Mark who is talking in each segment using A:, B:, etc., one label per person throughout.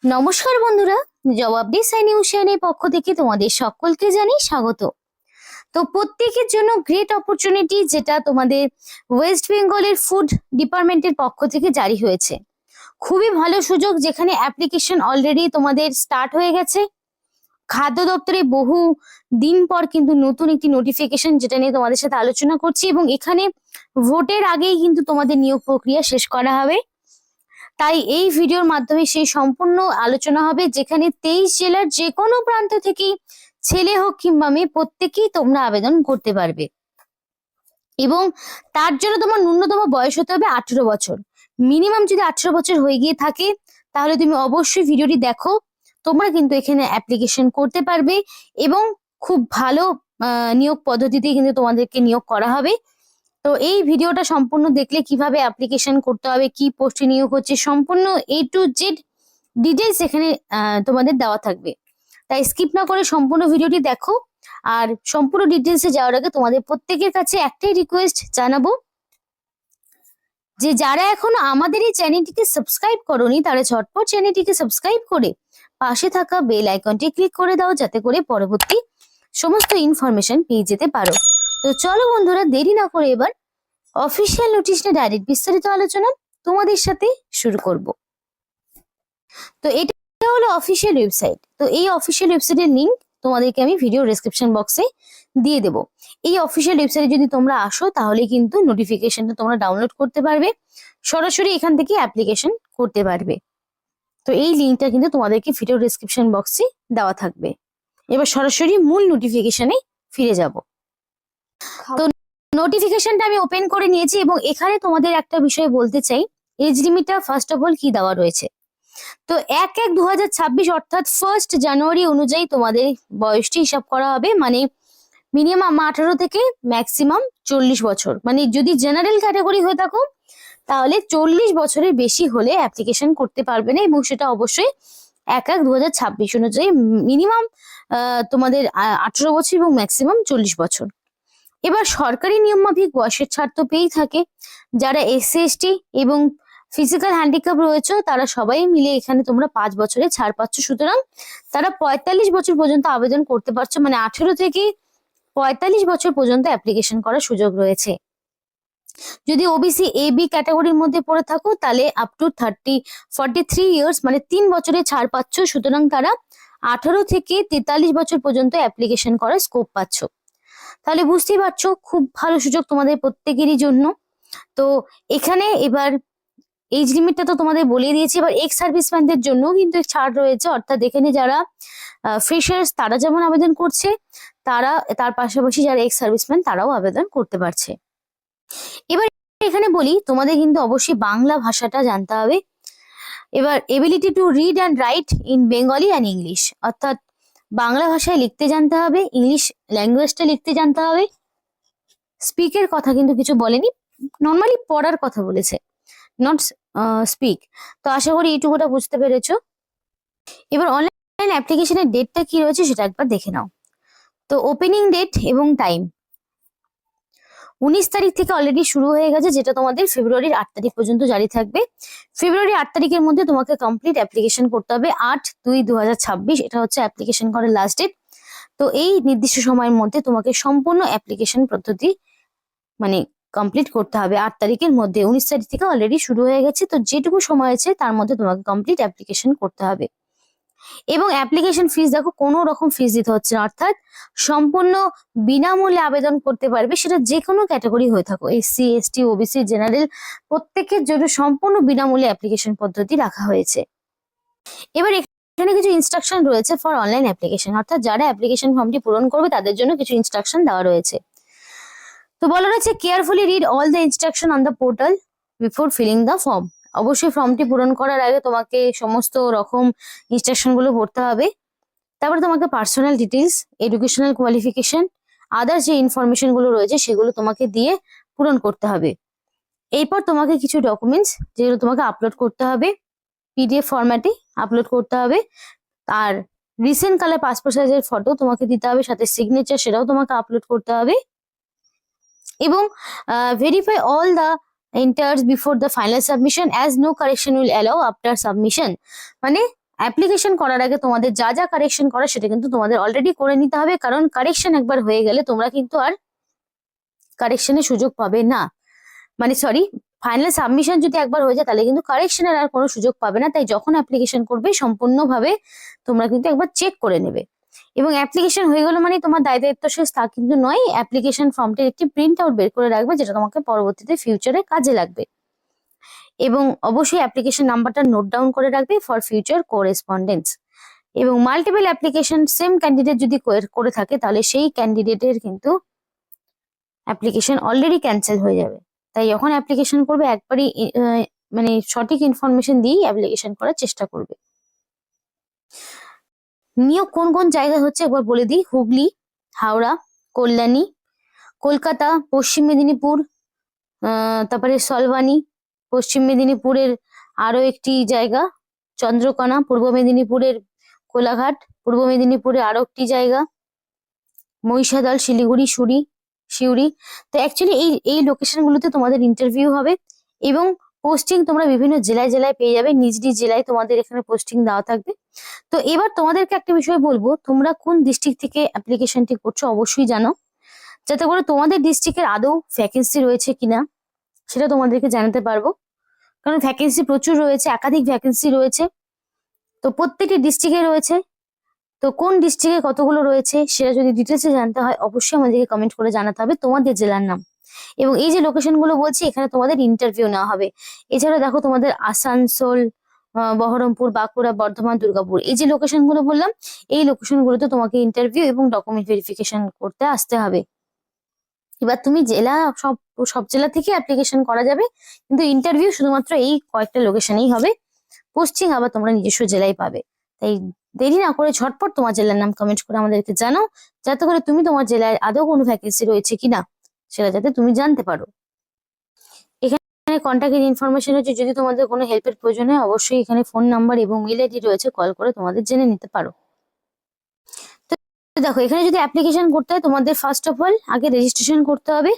A: নমস্কার বন্ধুরা, জবাব ডিসাইন নিউশনের পক্ষ থেকে তোমাদের সকলকে জানাই স্বাগত। তো প্রত্যেকের জন্য গ্রেট অপরচুনিটি, যেটা তোমাদের ওয়েস্ট বেঙ্গলের ফুড ডিপার্টমেন্টের পক্ষ থেকে জারি হয়েছে। খুবই ভালো সুযোগ, যেখানে অ্যাপ্লিকেশন অলরেডি তোমাদের স্টার্ট হয়ে গেছে। খাদ্য দপ্তরে বহু দিন পর কিন্তু নতুন একটি নোটিফিকেশন, যেটা নিয়ে তোমাদের সাথে আলোচনা করছি, এবং এখানে ভোটের আগেই কিন্তু তোমাদের নিয়োগ প্রক্রিয়া শেষ করা হবে। তাই এই ভিডিওর মাধ্যমে সেই সম্পূর্ণ আলোচনা হবে, যেখানে 23 জেলার যে কোনো প্রান্ত থেকেই ছেলে হোক কিংবা মেয়ে প্রত্যেকেই তোমরা আবেদন করতে পারবে। এবং তার জন্য তোমার ন্যূনতম বয়স হতে হবে 18 বছর। মিনিমাম যদি 18 বছর হয়ে গিয়ে থাকে, তাহলে তুমি অবশ্যই ভিডিওটি দেখো। তোমরা কিন্তু এখানে অ্যাপ্লিকেশন করতে পারবে এবং খুব ভালো নিয়োগ পদ্ধতিতে কিন্তু তোমাদেরকে নিয়োগ করা হবে। তো এই ভিডিওটা সম্পূর্ণ দেখলে কিভাবে অ্যাপ্লিকেশন করতে হবে, কি পোস্টে নিয়োগ হচ্ছে, সম্পূর্ণ A to Z ডিটেলস এখানে তোমাদের দেওয়া থাকবে। তাই স্কিপ না করে সম্পূর্ণ ভিডিওটি দেখো। আর সম্পূর্ণ ডিটেলসে যাওয়ার আগে তোমাদের প্রত্যেকের কাছে একটাই রিকোয়েস্ট জানাবো, যে যারা এখনো আমাদের এই চ্যানেলটিকে সাবস্ক্রাইব করোনি, তারা ঝটপট চ্যানেলটিকে সাবস্ক্রাইব করে পাশে থাকা বেল আইকনটি ক্লিক করে দাও, যাতে করে পরবর্তী সমস্ত ইনফরমেশন পেয়ে যেতে পারো। তো চলো বন্ধুরা, দেরি না করে এবার অফিসিয়াল নোটিশ নিয়ে ডাইরেক্ট বিস্তারিত আলোচনা তোমাদের সাথে শুরু করব। তো এটা হলো অফিসিয়াল ওয়েবসাইট। তো এই অফিসিয়াল ওয়েবসাইটের লিংক তোমাদেরকে আমি ভিডিও ডেসক্রিপশন বক্সে দিয়ে দেব। এই অফিসিয়াল ওয়েবসাইটে যদি তোমরা আসো, তাহলে কিন্তু নোটিফিকেশনটা তোমরা ডাউনলোড করতে পারবে, সরাসরি এখান থেকে অ্যাপ্লিকেশন করতে পারবে। তো এই লিংকটা কিন্তু তোমাদেরকে ভিডিও ডেসক্রিপশন বক্সে দেওয়া থাকবে। এবার সরাসরি মূল নোটিফিকেশনে ফিরে যাব। তো নোটিফিকেশনটা আমি ওপেন করে নিয়েছি, এবং এখানে তোমাদের একটা বিষয় বলতে চাই। এজ লিমিটটা ফার্স্ট অফ অল কি দেওয়া রয়েছে। তো 1/1/2026 অর্থাৎ 1 জানুয়ারি অনুযায়ী তোমাদের বয়সটি হিসাব করা হবে। মানে মিনিমাম 18 থেকে ম্যাক্সিমাম 40 বছর। মানে যদি জেনারেল ক্যাটাগরি হয়ে থাকো, তাহলে 40 বছরের বেশি হলে অ্যাপ্লিকেশন করতে পারবে না, এবং সেটা অবশ্যই 1/1/2026 অনুযায়ী মিনিমাম তোমাদের 18 বছর এবং ম্যাক্সিমাম 40 বছর। এবার সরকারি নিয়ম মাফিক বয়সের ছাড় তো পেয়েই থাকে। যারা SC/ST এবং ফিজিক্যাল হ্যান্ডিক্যাপ রয়েছে, তারা সবাই মিলে এখানে তোমরা 5 বছরে ছাড় পাচ্ছ। সুতরাং তারা 45 বছর পর্যন্ত আবেদন করতে পারছো। মানে 18 থেকে 45 বছর পর্যন্ত অ্যাপ্লিকেশন করার সুযোগ রয়েছে। যদি OBC AB ক্যাটাগরির মধ্যে পড়ে থাকো, তাহলে আপ টু 43 ইয়ার্স, মানে 3 বছরে ছাড় পাচ্ছ। সুতরাং তারা 18 থেকে 43 বছর পর্যন্ত অ্যাপ্লিকেশন করার স্কোপ পাচ্ছ। তাহলে বুঝতেই পারছো, খুব ভালো সুযোগ তোমাদের প্রত্যেকেরই জন্য। তো এখানে এবার এজ লিমিটটা তো তোমাদের বলে দিয়েছি। এবার এক্স সার্ভিসম্যানদের জন্য কিন্তু ছাড় রয়েছে। অর্থাৎ এখানে যারা ফ্রেশার্স, তারা যেমন আবেদন করছে, তার পাশাপাশি যারা এক্স সার্ভিসম্যান, তারাও আবেদন করতে পারছে। এবার এখানে বলি, তোমাদের কিন্তু অবশ্যই বাংলা ভাষাটা জানতে হবে। এবার ability to read and right in Bengali and English, অর্থাৎ বাংলা ভাষায় লিখতে জানতে হবে, ইংলিশ ল্যাঙ্গুয়েজটা লিখতে জানতে হবে। স্পিকের কথা কিন্তু কিছু বলেনি, নর্মালি পড়ার কথা বলেছে, নট স্পিক। তো আশা করি এইটুকুটা বুঝতে পেরেছো। এবার অনলাইন অ্যাপ্লিকেশনের ডেটটা কি রয়েছে সেটা একবার দেখে নাও। তো ওপেনিং ডেট এবং টাইম 19 তারিখ থেকে অলরেডি শুরু হয়ে গেছে, যেটা তোমাদের ফেব্রুয়ারির 8 তারিখ পর্যন্ত জারি থাকবে। ফেব্রুয়ারি 8 তারিখের মধ্যে তোমাকে কমপ্লিট অ্যাপ্লিকেশন করতে হবে। 8/2/2026 এটা হচ্ছে অ্যাপ্লিকেশন করার লাস্ট ডেট। তো এই নির্দিষ্ট সময়ের মধ্যে তোমাকে সম্পূর্ণ অ্যাপ্লিকেশন পদ্ধতি মানে কমপ্লিট করতে হবে 8 তারিখের মধ্যে। 19 তারিখ থেকে অলরেডি শুরু হয়ে গেছে। তো যেটুকু সময় আছে তার মধ্যে তোমাকে কমপ্লিট অ্যাপ্লিকেশন করতে হবে। এবং অ্যাপ্লিকেশন ফিস দেখো, কোনো রকম ফিস দিতে হচ্ছে না, অর্থাৎ সম্পূর্ণ বিনামূল্যে আবেদন করতে পারবে। সেটা যে কোনো ক্যাটাগরি হয়ে থাকো, SC/ST OBC জেনারেল, প্রত্যেকের জন্য সম্পূর্ণ বিনামূল্যে অ্যাপ্লিকেশন পদ্ধতি রাখা হয়েছে। এবার এখানে কিছু ইনস্ট্রাকশন রয়েছে ফর অনলাইন অ্যাপ্লিকেশন, অর্থাৎ যারা অ্যাপ্লিকেশন ফর্মটি পূরণ করবে তাদের জন্য কিছু ইনস্ট্রাকশন দেওয়া রয়েছে। তো বলা রয়েছে, carefully read all the instruction on the portal before filling the form. অবশ্যই ফর্মটি পূরণ করার আগে তোমাকে সমস্ত রকম ইনস্ট্রাকশন গুলো পড়তে হবে। তারপরে তোমাকে পার্সোনাল ডিটেলস, এডুকেশনাল কোয়ালিফিকেশন, আদার যে ইনফরমেশন গুলো রয়েছে সেগুলো তোমাকে দিয়ে পূরণ করতে হবে। এরপর তোমাকে কিছু ডকুমেন্টস যেগুলো তোমাকে আপলোড করতে হবে, PDF ফরম্যাটে আপলোড করতে হবে। আর রিসেন্ট কালার পাসপোর্ট সাইজের ফটো তোমাকে দিতে হবে, সাথে সিগনেচার, সেটাও তোমাকে আপলোড করতে হবে। এবং verify all the enters before the final submission as no correction will allow after submission। মানে অ্যাপ্লিকেশন করার আগে তোমাদের যা যা কারেকশন করা সেটা কিন্তু তোমাদের অলরেডি করে নিতে হবে, কারণ কারেকশন একবার হয়ে গেলে তোমরা কিন্তু আর কারেকশনের সুযোগ পাবে না। মানে সরি, ফাইনাল সাবমিশন যদি একবার হয়ে যায় তাহলে কিন্তু কারেকশনের আর কোনো সুযোগ পাবে না। তাই যখন অ্যাপ্লিকেশন করবে সম্পূর্ণভাবে তোমরা কিন্তু একবার চেক করে নেবে। এবং অ্যাপ্লিকেশন হয়ে গেল মানে তোমার দায়িত্ব শেষ তা কিন্তু নয়, অ্যাপ্লিকেশন ফর্মটির একটি প্রিন্ট আউট বের করে রাখবে যেটা তোমাকে পরবর্তীতে ফিউচারে কাজে লাগবে। এবং অবশ্যই অ্যাপ্লিকেশন নাম্বারটা নোট ডাউন করে রাখবে ফর ফিউচার কোরেসপন্ডেন্স। এবং মাল্টিপল অ্যাপ্লিকেশন সেম ক্যান্ডিডেট যদি করে থাকে তাহলে সেই ক্যান্ডিডেটের কিন্তু অ্যাপ্লিকেশন অলরেডি ক্যান্সেল হয়ে যাবে। তাই যখন অ্যাপ্লিকেশন করবে একবারই মানে সঠিক ইনফরমেশন দিয়েই অ্যাপ্লিকেশন করার চেষ্টা করবে। নিয়োগ কোন কোন জায়গায় হচ্ছে একবার বলে দিই। হুগলি, হাওড়া, কল্যাণী, কলকাতা, পশ্চিম মেদিনীপুর, তারপরে সলবানি, পশ্চিম মেদিনীপুরের আরো একটি জায়গা চন্দ্রকোনা, পূর্ব মেদিনীপুরের কোলাঘাট, পূর্ব মেদিনীপুরের আরো একটি জায়গা মহিষাদল, শিলিগুড়ি, সিউড়ি। তো অ্যাকচুয়ালি এই এই লোকেশন গুলোতে তোমাদের ইন্টারভিউ হবে এবং পোস্টিং তোমরা বিভিন্ন জেলায় জেলায় পেয়ে যাবে, নিজ নিজ জেলায় তোমাদের এখানে পোস্টিং দেওয়া থাকবে। তো এবার তোমাদেরকে একটা বিষয় বলবো, তোমরা কোন ডিস্ট্রিক্ট থেকে অ্যাপ্লিকেশনটি করছো অবশ্যই জানো, যাতে করে তোমাদের ডিস্ট্রিক্টের আদৌ ভ্যাকেন্সি রয়েছে কিনা সেটা তোমাদেরকে জানাতে পারবো। কারণ ভ্যাকেন্সি প্রচুর রয়েছে, একাধিক ভ্যাকেন্সি রয়েছে, তো প্রত্যেকটি ডিস্ট্রিক্টে রয়েছে। তো কোন ডিস্ট্রিক্টে কতগুলো রয়েছে সেটা যদি ডিটেলসে জানতে হয় অবশ্যই আমাদেরকে কমেন্ট করে জানাতে হবে তোমাদের জেলার নাম। এবং এই যে লোকেশন গুলো বলছি এখানে তোমাদের ইন্টারভিউ নেওয়া হবে। এছাড়া দেখো তোমাদের আসানসোল, বহরমপুর, বাঁকুড়া, বর্ধমান, দুর্গাপুর, এই যে লোকেশন গুলো বললাম এই লোকেশন গুলোতে তোমাকে ইন্টারভিউ এবং ডকুমেন্ট ভেরিফিকেশন করতে আসতে হবে। এবার তুমি জেলা সব সব জেলা থেকে অ্যাপ্লিকেশন করা যাবে, কিন্তু ইন্টারভিউ শুধুমাত্র এই কয়েকটা লোকেশনেই হবে। পোস্টিং আবার তোমরা নিজস্ব জেলায় পাবে। তাই দেরি না করে ঝটপট তোমার জেলার নাম কমেন্ট করে আমাদেরকে জানাও, যাতে করে তুমি তোমার জেলায় আদৌ কোনো ভ্যাকেন্সি রয়েছে কিনা সেটা যাতে তুমি জানতে পারো। এখানে কন্ট্যাক্টের ইনফরমেশন হচ্ছে, যদি তোমাদের কোনো হেল্পের প্রয়োজন হয় অবশ্যই এখানে ফোন নাম্বার এবং মেল আইডি রয়েছে, কল করে তোমাদের জেনে নিতে পারো। তো দেখো এখানে যদি অ্যাপ্লিকেশন করতে হয় তোমাদের ফার্স্ট অফ অল আগে রেজিস্ট্রেশন করতে হবে।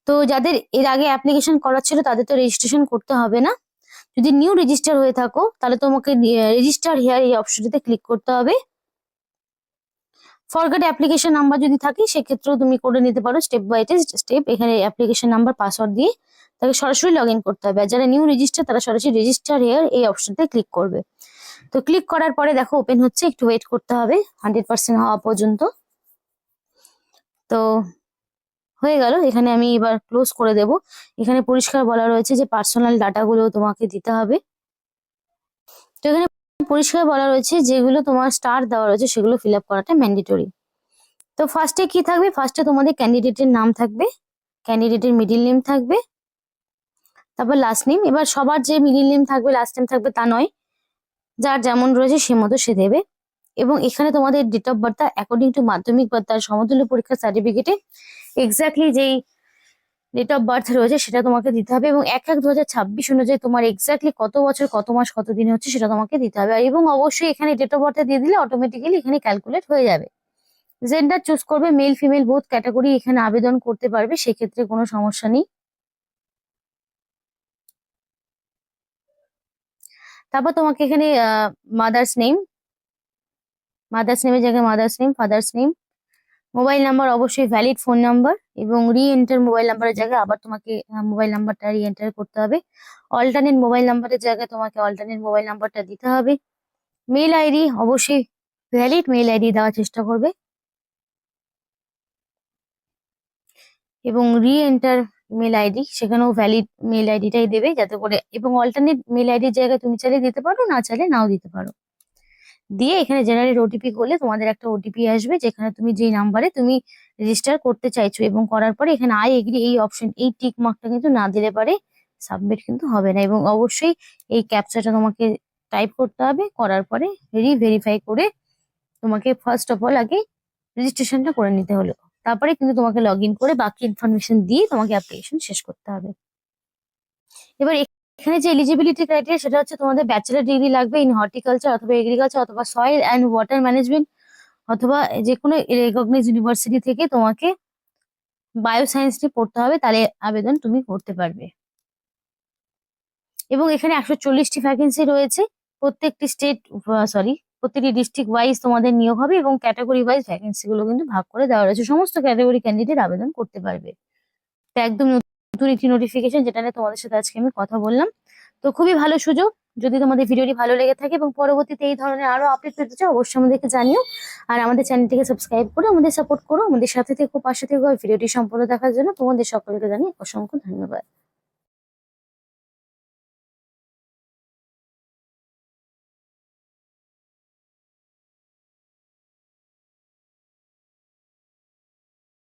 A: তো যাদের এর আগে অ্যাপ্লিকেশন করা ছিল তাদের তো রেজিস্ট্রেশন করতে হবে না। যদি নিউ রেজিস্টার হয়ে থাকো তাহলে তোমাকে রেজিস্টার হেয়ার এই অপশনটিতে ক্লিক করতে হবে। ফরগেট অ্যাপ্লিকেশন নাম্বার যদি থাকে সেক্ষেত্রেও তুমি করে নিতে পারো স্টেপ বাই স্টেপ। এখানে অ্যাপ্লিকেশন নাম্বার পাসওয়ার্ড দিয়ে তাকে সরাসরি লগ ইন করতে হবে। আর যারা নিউ রেজিস্টার তারা সরাসরি রেজিস্টার হেয়ার এই অপশনতে ক্লিক করবে। তো ক্লিক করার পরে দেখো ওপেন হচ্ছে, একটু ওয়েট করতে হবে 100% হওয়া পর্যন্ত। তো হয়ে গেল, এখানে আমি এবার ক্লোজ করে দেব। এখানে পরিষ্কার বলা রয়েছে যে পার্সোনাল ডাটাগুলো তোমাকে দিতে হবে। তো এখানে পরিষ্কার বলা রয়েছে যেগুলো তোমার স্টার দেওয়া রয়েছে সেগুলো ফিল আপ করাটা ম্যান্ডেটরি। তো ফার্স্টে কি থাকবে, ফার্স্টে তোমাদের ক্যান্ডিডেটের নাম থাকবে, ক্যান্ডিডেটের মিডিল নেম থাকবে, তারপর লাস্ট নেম। এবার সবার যে মিডিল নেম থাকবে লাস্ট নেম থাকবে তা নয়, যার যেমন রয়েছে সে মতো সে দেবে। এবং এখানে তোমাদের date of birth according to Madhyamik বা তার সমতুল্য পরীক্ষার সার্টিফিকেটে এক্স্যাক্টলি যেই ডেট অফ বার্থ রয়েছে সেটা তোমাকে দিতে হবে। এবং 1/1/2026 অনুযায়ী তোমার এক্স্যাক্টলি কত বছর কত মাস কত দিনে হচ্ছে সেটা তোমাকে দিতে হবে। এবং অবশ্যই এখানে ডেট অফ বার্থ দিয়ে দিলে অটোমেটিক্যালি এখানে ক্যালকুলেট হয়ে যাবে। জেন্ডার চুজ করবে, মেল ফিমেল বোথ ক্যাটাগরি এখানে আবেদন করতে পারবে, সেক্ষেত্রে কোনো সমস্যা নেই। তারপর তোমাকে এখানে মাদার্স নেম, মাদার্স নেমের জায়গায় mother's name, father's name, mobile number অবশ্যই ভ্যালিড ফোন নাম্বার, এবং রি এন্টার মোবাইল নাম্বারের জায়গায় আবার তোমাকে মোবাইল নাম্বারটা রি এন্টার করতে হবে। অল্টারনেট মোবাইল নাম্বারের জায়গায় তোমাকে অল্টারনেট মোবাইল নাম্বারটা দিতে হবে। মেল আইডি অবশ্যই ভ্যালিড মেল আইডি দেওয়ার চেষ্টা করবে, এবং রি এন্টার মেল আইডি সেখানেও ভ্যালিড মেল আইডিটাই দেবে যাতে করে। এবং অল্টারনেট মেল আইডির জায়গায় তুমি চাইলে দিতে পারো, না চাইলে নাও দিতে পারো। দিয়ে এখানে জেনারেট ওটিপি করলে তোমাদের একটা ওটিপি আসবে যেখানে তুমি যেই নাম্বারে তুমি রেজিস্টার করতে চাইছো, এবং করার পরে এখানে আই এগ্রি এই অপশন এই টিক মার্কটা কিন্তু না দিলে পারে সাবমিট কিন্তু হবে না। এবং অবশ্যই এই ক্যাপচাটা তোমাকে টাইপ করতে হবে, করার পরে ভেরিফাই করে তোমাকে ফার্স্ট অফ অল আগে রেজিস্ট্রেশনটা করে নিতে হলো, তারপরে কিন্তু তোমাকে লগ ইন করে বাকি ইনফরমেশন দিয়ে তোমাকে অ্যাপ্লিকেশন শেষ করতে হবে। এবার এখানে যে এলিজিবিলিটি ক্রাইটেরিয়া সেটা হচ্ছে তোমাদের ব্যাচেলার ডিগ্রি লাগবে ইন হর্টিকালচার অথবা এগ্রিকালচার অথবা সয়েল অ্যান্ড ওয়াটার ম্যানেজমেন্ট, অথবা যে কোনো রেকগনাইজড ইউনিভার্সিটি থেকে তোমাকে বায়োসায়েন্স নিয়ে পড়তে হবে, তাহলে আবেদন তুমি করতে পারবে। এবং এখানে 140টি ভ্যাকেন্সি রয়েছে, প্রত্যেকটি প্রত্যেকটি ডিস্ট্রিক্ট ওয়াইজ তোমাদের নিয়োগ হবে এবং ক্যাটাগরি ওয়াইজ ভ্যাকেন্সি গুলো কিন্তু ভাগ করে দেওয়া রয়েছে। সমস্ত ক্যাটাগরি ক্যান্ডিডেট আবেদন করতে পারবে। তো একদম নতুন একটি নোটিফিকেশন যেটা নিয়ে তোমাদের সাথে আজকে আমি কথা বললাম। তো খুবই ভালো সুযোগ। যদি তোমাদের ভিডিওটি ভালো লেগে থাকে এবং পরবর্তীতে এই ধরনের আরো আপডেট পেতে চাও অবশ্যই আমাদেরকে জানিও। আর আমাদের চ্যানেলটিকে সাবস্ক্রাইব করে আমাদের সাপোর্ট করো, আমাদের সাথে থেকো, পাশে থেকো। আর ভিডিওটি সম্পূর্ণ দেখার জন্য তোমাদের সকলকে জানিয়ে অসংখ্য ধন্যবাদ।